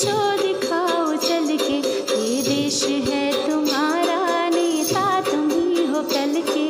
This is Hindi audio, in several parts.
बच्चों दिखाओ चल के, ये देश है तुम्हारा, नेता तुम ही हो कल के।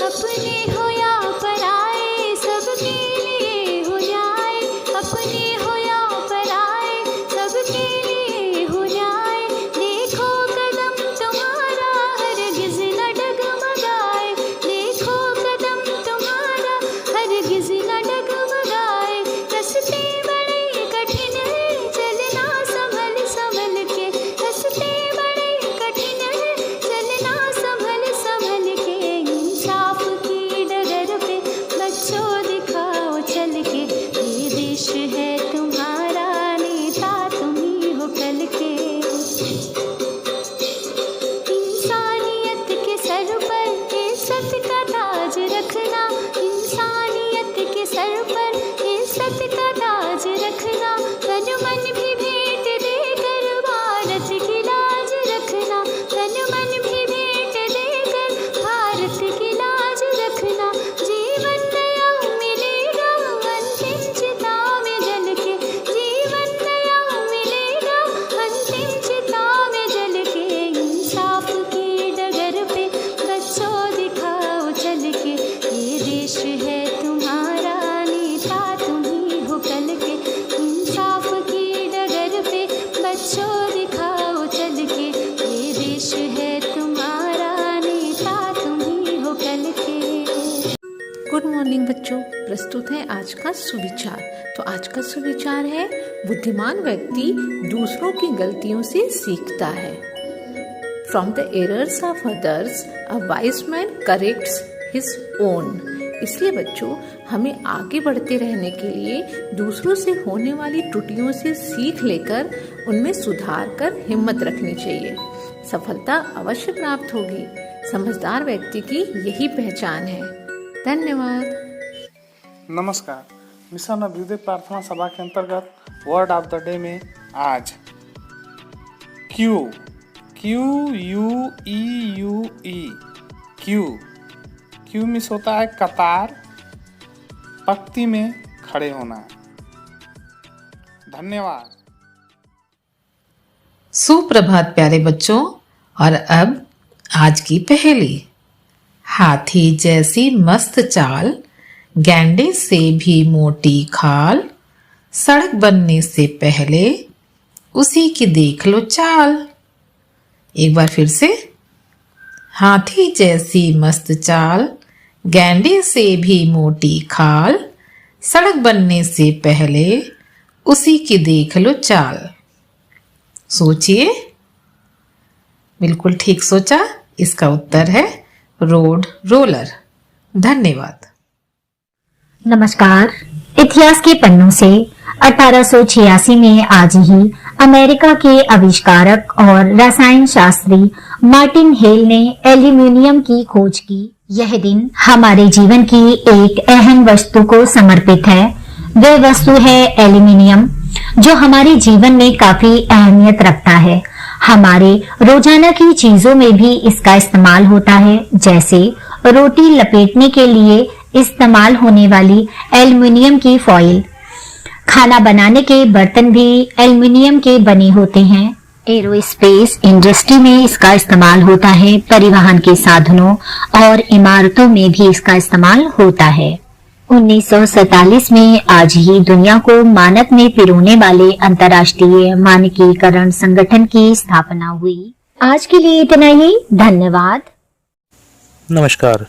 अपने हो या पराए, सबके लिए हो न्याय, अपने हो या पराए, सबके लिए हो न्याय। देखो कदम तुम्हारा हरगिज़ न डगमगाए, देखो कदम तुम्हारा हरगिज़ न डगमगाए। रास्ते बड़े कठिन है, चलना संभल संभल के, रास्ते बड़े कठिन है, चलना संभल संभल के। इंसाफ की डगर पे बच्चों दिखाओ चल के, ये देश है तुम्हारा, नेता तुम ही हो कल के। इंसानियत के सर पर इज्जत का ताज रखना, इंसानियत के सर पर इज्जत का ताज रखना। तन मन भी भेंट देकर भारत की लाज रखना, तन मन भी भेंट देकर भारत की लाज रखना। जीवन नया मिलेगा अंतिम चिता में जल के, जीवन नया मिलेगा अंतिम चिता में जल के। इंसाफ की डगर पे बच्चों दिखाओ चल के, ये देश है तुम्हारा, नेता तुम ही हो कल के। इंसाफ की डगर पे बच्चों दिखाओ चल के, ये देश है तुम्हारा, नेता तुम ही हो कल के। गुड मॉर्निंग बच्चों, प्रस्तुत है आज का सुविचार। तो आज का सुविचार है, बुद्धिमान व्यक्ति दूसरों की गलतियों से सीखता है। From the errors of others a wise man corrects his own. इसलिए बच्चों, हमें आगे बढ़ते रहने के लिए दूसरों से होने वाली त्रुटियों से सीख लेकर उनमें सुधार कर हिम्मत रखनी चाहिए। सफलता अवश्य प्राप्त होगी। समझदार व्यक्ति की यही पहचान है। धन्यवाद। नमस्कार। मिशन अभ्युदय प्रार्थना सभा के अंतर्गत वर्ड ऑफ द डे में आज Q, QUEUE, Q. Q miss होता है कतार, पंक्ति में खड़े होना। धन्यवाद। सुप्रभात प्यारे बच्चों। और अब आज की पहेली। हाथी जैसी मस्त चाल, गैंडे से भी मोटी खाल, सड़क बनने से पहले उसी की देख लो चाल। एक बार फिर से। हाथी जैसी मस्त चाल, गैंडे से भी मोटी खाल, सड़क बनने से पहले उसी की देख लो चाल। सोचिए। बिल्कुल ठीक सोचा। इसका उत्तर है रोड रोलर। धन्यवाद। नमस्कार। इतिहास के पन्नों से 1886 में आज ही अमेरिका के आविष्कारक और रसायन शास्त्री मार्टिन हेल ने एल्यूमीनियम की खोज की। यह दिन हमारे जीवन की एक अहम वस्तु को समर्पित है। वह वस्तु है एल्यूमीनियम, जो हमारे जीवन में काफी अहमियत रखता है। हमारे रोजाना की चीजों में भी इसका इस्तेमाल होता है, जैसे रोटी लपेटने के लिए इस्तेमाल होने वाली एल्युमिनियम की फॉइल। खाना बनाने के बर्तन भी एल्युमिनियम के बने होते हैं। एरोस्पेस इंडस्ट्री में इसका इस्तेमाल होता है। परिवहन के साधनों और इमारतों में भी इसका इस्तेमाल होता है। 1947 में आज ही दुनिया को मानक में पिरोने वाले अंतर्राष्ट्रीय मानकीकरण संगठन की स्थापना हुई। आज के लिए इतना ही। धन्यवाद। नमस्कार।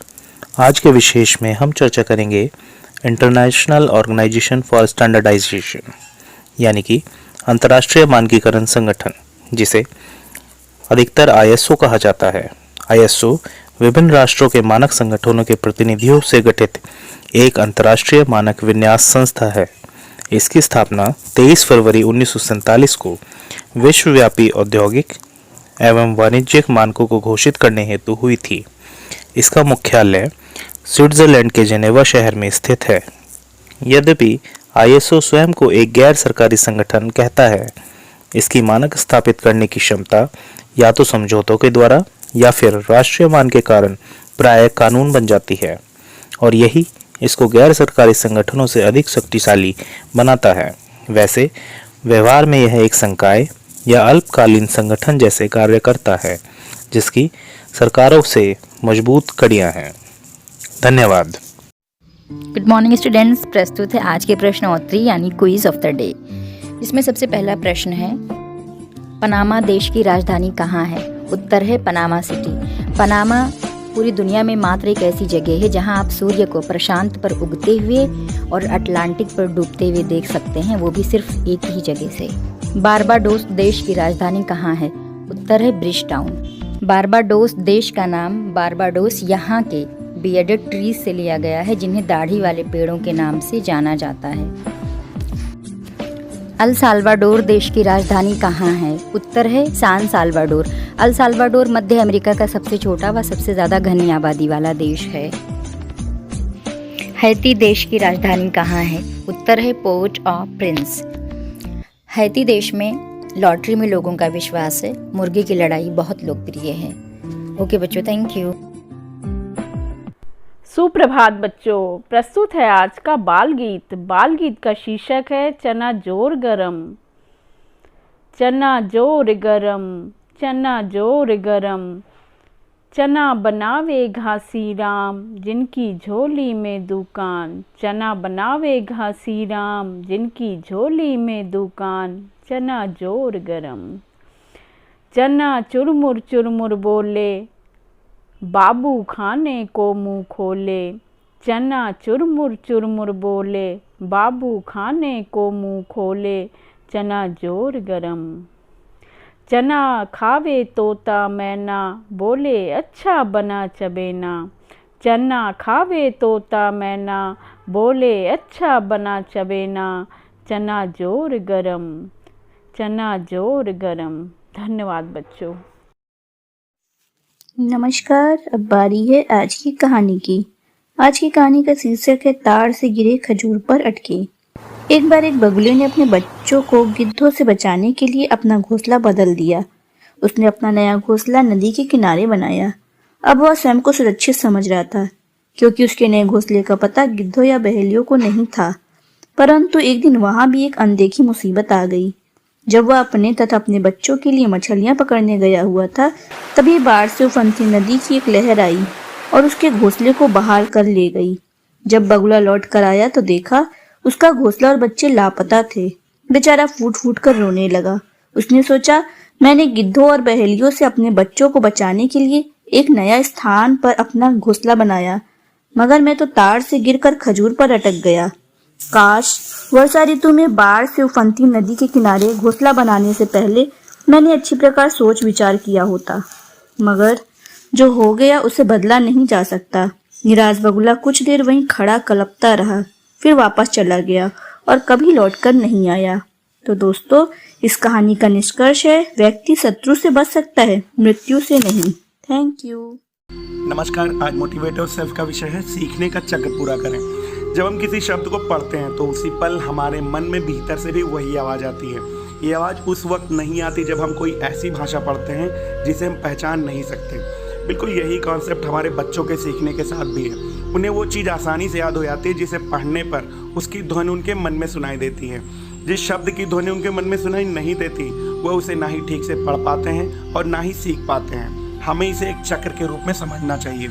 आज के विशेष में हम चर्चा करेंगे इंटरनेशनल ऑर्गेनाइजेशन फॉर स्टैंडर्डाइजेशन, यानी कि अंतर्राष्ट्रीय मानकीकरण संगठन, जिसे अधिकतर ISO कहा जाता है। ISO विभिन्न राष्ट्रों के मानक संगठनों के प्रतिनिधियों से गठित एक अंतर्राष्ट्रीय मानक विन्यास संस्था है। इसकी स्थापना 23 फरवरी 1947 को विश्वव्यापी औद्योगिक एवं वाणिज्यिक मानकों को घोषित करने हेतु हुई थी। इसका मुख्यालय स्विट्जरलैंड के जेनेवा शहर में स्थित है। यद्यपि ISO स्वयं को एक गैर सरकारी संगठन कहता है, इसकी मानक स्थापित करने की क्षमता या तो समझौतों के द्वारा या फिर राष्ट्रीय मान के कारण प्रायः कानून बन जाती है, और यही इसको गैर सरकारी संगठनों से अधिक शक्तिशाली बनाता है। वैसे व्यवहार में यह एक संकाय या अल्पकालीन संगठन जैसे कार्य करता है, जिसकी सरकारों से मजबूत कड़ियां हैं। धन्यवाद। गुड मॉर्निंग स्टूडेंट्स, प्रस्तुत है आज के प्रश्नोत्तरी यानी क्विज ऑफ द डे। इसमें सबसे पहला प्रश्न है, पनामा देश की राजधानी कहाँ है? उत्तर है पनामा सिटी। पनामा पूरी दुनिया में मात्र एक ऐसी जगह है जहां आप सूर्य को प्रशांत पर उगते हुए और अटलांटिक पर डूबते हुए देख सकते हैं, वो भी सिर्फ एक ही जगह से। बारबाडोस देश की राजधानी कहाँ है? उत्तर है ब्रिज टाउन। बारबाडोस देश का नाम बारबाडोस यहाँ के बियर्डेड ट्रीज से लिया गया है, जिन्हें दाढ़ी वाले पेड़ों के नाम से जाना जाता है। अल साल्वाडोर देश की राजधानी कहाँ है? उत्तर है सान साल्वाडोर। अल साल्वाडोर मध्य अमेरिका का सबसे छोटा व सबसे ज़्यादा घनी आबादी वाला देश है। हैती देश की राजधानी कहाँ है? उत्तर है पोर्ट ऑफ प्रिंस। हैती देश में लॉटरी में लोगों का विश्वास है। मुर्गे की लड़ाई बहुत लोकप्रिय है। ओके बच्चों, थैंक यू। सुप्रभात बच्चों, प्रस्तुत है आज का बाल गीत। बाल गीत का शीर्षक है चना जोर गरम। चना जोर गरम, चना जोर गरम, चना बनावे घासी राम, जिनकी झोली में दुकान। चना बनावे घासी राम, जिनकी झोली में दुकान। चना जोर गरम। चना चुरमुर बोले, बाबू खाने को मुँह खोले। चना चुरमुर बोले, बाबू खाने को मुँह खोले। चना जोर गरम। चना खावे तोता मैना, बोले अच्छा बना चबेना। चना खावे तोता मैना, बोले अच्छा बना चबेना। चना जोर गरम, चना जोर गरम। धन्यवाद बच्चों। नमस्कार, अब बारी है आज की कहानी की। आज की कहानी का शीर्षक है ताड़ से गिरे खजूर पर अटके। एक बार एक बगुले ने अपने बच्चों को गिद्धों से बचाने के लिए अपना घोंसला बदल दिया। उसने अपना नया घोंसला नदी के किनारे बनाया। अब वह स्वयं को सुरक्षित समझ रहा था, क्योंकि उसके नए घोंसले का पता गिद्धों या बहेलियों को नहीं था। परंतु एक दिन वहां भी एक अनदेखी मुसीबत आ गई। जब वह अपने तथा अपने बच्चों के लिए मछलियां पकड़ने गया हुआ था, तभी बाढ़ से उफनती नदी की एक लहर आई और उसके घोंसले को बहाल कर ले गई। जब बगुला लौट कर आया तो देखा उसका घोंसला और बच्चे लापता थे। बेचारा फूट फूट कर रोने लगा। उसने सोचा, मैंने गिद्धों और बहेलियों से अपने बच्चों को बचाने के लिए एक नया स्थान पर अपना घोंसला बनाया, मगर मैं तो ताड़ से गिरकर खजूर पर अटक गया। काश वर्षा ऋतु में बाढ़ से उफनती नदी के किनारे घोंसला बनाने से पहले मैंने अच्छी प्रकार सोच विचार किया होता, मगर जो हो गया उसे बदला नहीं जा सकता। निराश बगुला कुछ देर वहीं खड़ा कलपता रहा, फिर वापस चला गया और कभी लौटकर नहीं आया। तो दोस्तों, इस कहानी का निष्कर्ष है, व्यक्ति शत्रु से बच सकता है, मृत्यु से नहीं। Thank you. नमस्कार, आज मोटिवेटिव सेल्फ का विषय है सीखने का चक्र पूरा करें। जब हम किसी शब्द को पढ़ते हैं तो उसी पल हमारे मन में भीतर से भी वही आवाज़ आती है। ये आवाज़ उस वक्त नहीं आती जब हम कोई ऐसी भाषा पढ़ते हैं जिसे हम पहचान नहीं सकते। बिल्कुल यही कॉन्सेप्ट हमारे बच्चों के सीखने के साथ भी है। उन्हें वो चीज़ आसानी से याद हो जाती है जिसे पढ़ने पर उसकी ध्वनि उनके मन में सुनाई देती है। जिस शब्द की ध्वनि उनके मन में सुनाई नहीं देती, वह उसे ना ही ठीक से पढ़ पाते हैं और ना ही सीख पाते हैं। हमें इसे एक चक्र के रूप में समझना चाहिए।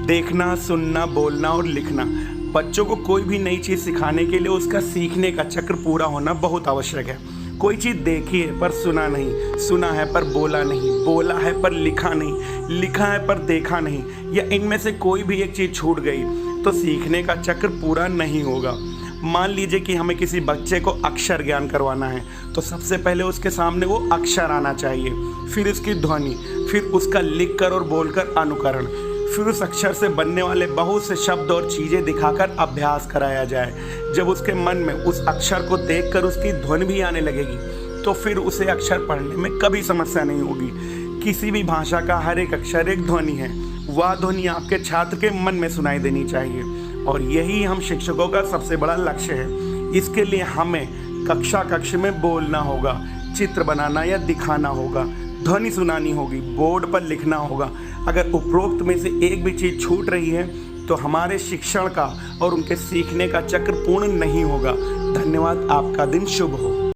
देखना, सुनना, बोलना और लिखना। बच्चों को कोई भी नई चीज़ सिखाने के लिए उसका सीखने का चक्र पूरा होना बहुत आवश्यक है। कोई चीज़ देखी है पर सुना नहीं, सुना है पर बोला नहीं, बोला है पर लिखा नहीं, लिखा है पर देखा नहीं, या इनमें से कोई भी एक चीज़ छूट गई तो सीखने का चक्र पूरा नहीं होगा। मान लीजिए कि हमें किसी बच्चे को अक्षर ज्ञान करवाना है, तो सबसे पहले उसके सामने वो अक्षर आना चाहिए, फिर उसकी ध्वनि, फिर उसका लिखकर और बोलकर अनुकरण, फिर उस अक्षर से बनने वाले बहुत से शब्द और चीज़ें दिखाकर अभ्यास कराया जाए। जब उसके मन में उस अक्षर को देखकर उसकी ध्वनि भी आने लगेगी, तो फिर उसे अक्षर पढ़ने में कभी समस्या नहीं होगी। किसी भी भाषा का हर एक अक्षर एक ध्वनि है। वह ध्वनि आपके छात्र के मन में सुनाई देनी चाहिए, और यही हम शिक्षकों का सबसे बड़ा लक्ष्य है। इसके लिए हमें कक्ष में बोलना होगा, चित्र बनाना या दिखाना होगा, ध्वनि सुनानी होगी, बोर्ड पर लिखना होगा। अगर उपरोक्त में से एक भी चीज़ छूट रही है तो हमारे शिक्षण का और उनके सीखने का चक्र पूर्ण नहीं होगा। धन्यवाद। आपका दिन शुभ हो।